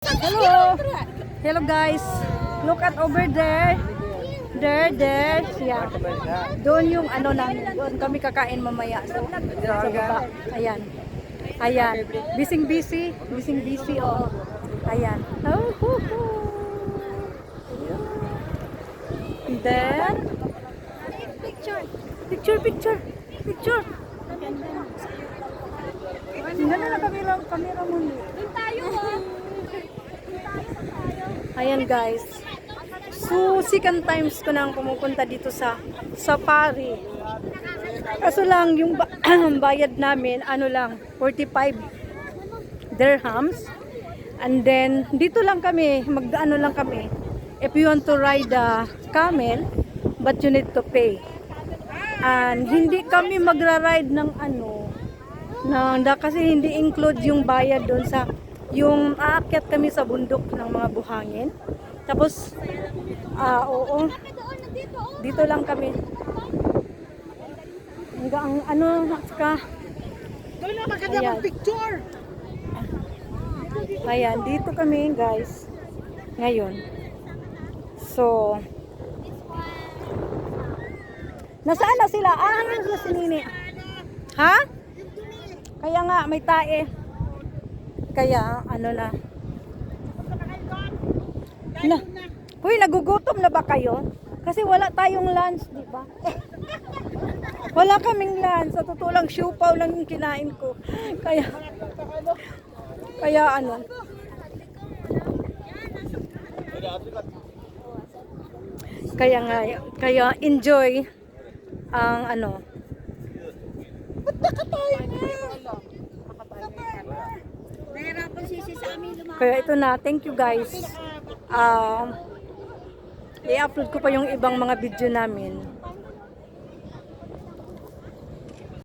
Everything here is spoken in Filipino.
Hello. Hello guys. Look at over there. There. Yeah. Doon yung ano namin. Doon kami kakain mamaya. So, sa baba. Ayan. Busy. Oh. Ayan. And then picture. Tingnan na kamera mo. Ayan guys. So, second times ko nang pumupunta dito sa safari. Kaso lang, yung bayad namin, 45 dirhams. And then, dito lang kami, magdaano lang kami. If you want to ride a camel, but you need to pay. And hindi kami magra-ride ng kasi hindi include yung bayad doon sa yung aakyat kami sa bundok ng mga buhangin. Tapos dito lang kami hanggang Doon na maganda picture. Ayan, dito kami guys ngayon. So nasaan na sila? Nasaan sila si Nini? Ha? Kaya nga may tae. Kaya na. Hoy, nagugutom na ba kayo? Kasi wala tayong lunch, di ba? Wala kaming lunch. Sa totoo lang, siupaw lang yung kinain ko. Kaya Kaya enjoy ang Kaya ito na, thank you guys. I-upload ko pa yung ibang mga video namin.